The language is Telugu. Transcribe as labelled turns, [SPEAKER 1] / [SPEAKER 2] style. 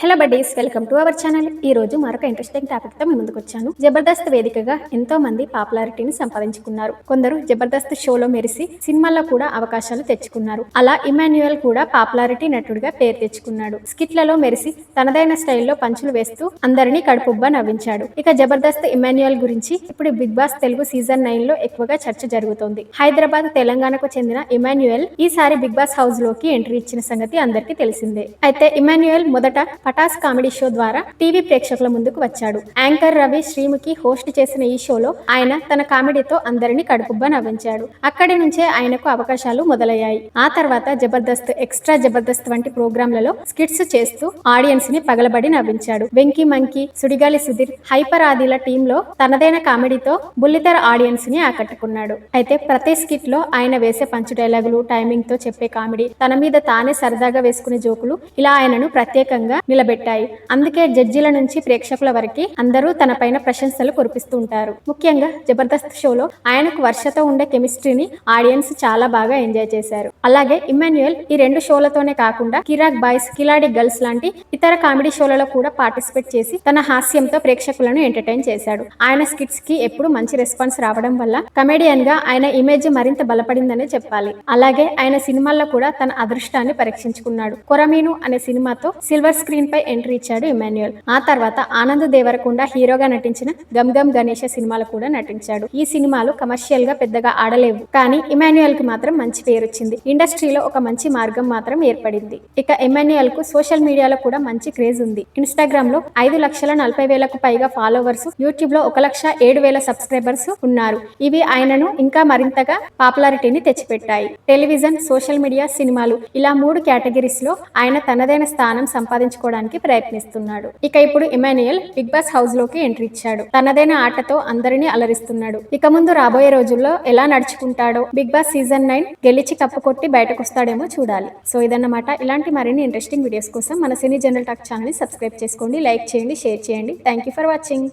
[SPEAKER 1] Hello buddies, welcome to our channel. ఈ రోజు మరొక ఇంట్రెస్టింగ్ టాపిక్ తో మీ ముందుకు వచ్చాను. జబర్దస్త్ వేదికగా ఎంతో మంది పాపులారిటీని సంపాదించుకున్నారు. కొందరు జబర్దస్త్ షోలో మెరిసి సినిమాల్లో కూడా అవకాశాలు తెచ్చుకున్నారు. అలా ఇమాన్యుయల్ కూడా పాపులారిటీ నటుడిగా పేరు తెచ్చుకున్నాడు. స్కిట్లలో మెరిసి తనదైన స్టైల్లో పంచులు వేస్తూ అందరినీ కడుపుబ్బా నవ్వించాడు. ఇక జబర్దస్త్ ఇమాన్యుయల్ గురించి ఇప్పుడు బిగ్ బాస్ తెలుగు సీజన్ 9 లో ఎక్కువగా చర్చ జరుగుతోంది. హైదరాబాద్, తెలంగాణకు చెందిన ఇమాన్యుయల్ ఈసారి బిగ్ బాస్ హౌస్ లోకి ఎంట్రీ ఇచ్చిన సంగతి అందరికీ తెలిసిందే. అయితే ఇమాన్యుయల్ మొదట పటాస్ కామెడీ షో ద్వారా టీవీ ప్రేక్షకుల ముందుకు వచ్చాడు. యాంకర్ రవి శ్రీముఖి హోస్ట్ చేసిన ఈ షోలో ఆయన తన కామెడీతో అందరినీ కడుపుబ్బా నవ్వించాడు. అక్కడి నుంచే ఆయనకు అవకాశాలు మొదలయ్యాయి. ఆ తర్వాత జబర్దస్త్, ఎక్స్ట్రా జబర్దస్త్ వంటి ప్రోగ్రాంలలో స్కిట్స్ చేస్తూ ఆడియన్స్ ని పగలబడి నవ్వించాడు. వెంకీ మంకీ, సుడిగాలి సుధీర్, హైపర్ ఆదిల టీంలో తనదైన కామెడీతో బుల్లితెర ఆడియన్స్ ని ఆకట్టుకున్నాడు. అయితే ప్రతి స్కిట్ లో ఆయన వేసే పంచ్ డైలాగులు, టైమింగ్ తో చెప్పే కామెడీ, తన మీద తానే సరదాగా వేసుకునే జోకులు ఇలా ఆయనను ప్రత్యేకంగా నిలబెట్టాయి. అందుకే జడ్జిల నుంచి ప్రేక్షకుల వరకు అందరూ తన పైన ప్రశంసలు కురిపిస్తూ ఉంటారు. ముఖ్యంగా జబర్దస్త్ షోలో ఆయనకు వర్షతో ఉండే కెమిస్ట్రీని ఆడియన్స్ చాలా బాగా ఎంజాయ్ చేశారు. అలాగే ఇమాన్యుయల్ ఈ రెండు షోలతోనే కాకుండా కిరాక్ బాయ్స్, కిలాడి గర్ల్స్ లాంటి ఇతర కామెడీ షోలలో కూడా పార్టిసిపేట్ చేసి తన హాస్యంతో ప్రేక్షకులను ఎంటర్టైన్ చేశాడు. ఆయన స్కిట్స్ కి ఎప్పుడు మంచి రెస్పాన్స్ రావడం వల్ల కమెడియన్ గా ఆయన ఇమేజ్ మరింత బలపడిందనే చెప్పాలి. అలాగే ఆయన సినిమాల్లో కూడా తన అదృష్టాన్ని పరీక్షించుకున్నాడు. కొరమీను అనే సినిమాతో సిల్వర్ స్క్రీన్ పై ఎంట్రీ ఇచ్చాడు ఇమాన్యుయల్. ఆ తర్వాత ఆనంద్ దేవరకొండ హీరోగా నటించిన గమ్ గమ్ గణేష సినిమాలు కూడా నటించాడు. ఈ సినిమాలు కమర్షియల్ గా పెద్దగా ఆడలేవు, కానీ ఇమాన్యుయల్ కి మాత్రం మంచి పేరు వచ్చింది. ఇండస్ట్రీలో ఒక మంచి మార్గం మాత్రం ఏర్పడింది. ఇక ఇమాన్యుయల్ కు సోషల్ మీడియాలో కూడా మంచి క్రేజ్ ఉంది. ఇన్స్టాగ్రామ్ లో 5,40,000 పైగా ఫాలోవర్స్, యూట్యూబ్ లో 1,07,000 సబ్స్క్రైబర్స్ ఉన్నారు. ఇవి ఆయనను ఇంకా మరింతగా పాపులారిటీని తెచ్చిపెట్టాయి. టెలివిజన్, సోషల్ మీడియా, సినిమాలు ఇలా 3 కేటగిరీస్ లో ఆయన తనదైన స్థానం సంపాదించుకోవడానికి ప్రయత్నిస్తున్నాడు. ఇక ఇప్పుడు ఇమాన్యుయల్ బిగ్ బాస్ హౌస్ లోకి ఎంట్రీ ఇచ్చాడు. తనదైన ఆటతో అందరినీ అలరిస్తున్నాడు. ఇక ముందు రాబోయే రోజుల్లో ఎలా నడుచుకుంటాడో, బిగ్ బాస్ సీజన్ 9 గెలిచి కప్పు కొట్టి బయటకు వస్తాడేమో చూడాలి. సో ఇదన్నమాట. ఇలాంటి మరిన్ని ఇంట్రెస్టింగ్ వీడియోస్ కోసం మన సినీ జనరల్ టాక్ ఛానల్ ని సబ్స్క్రైబ్ చేసుకోండి, లైక్ చేయండి, షేర్ చేయండి. Thank you for watching.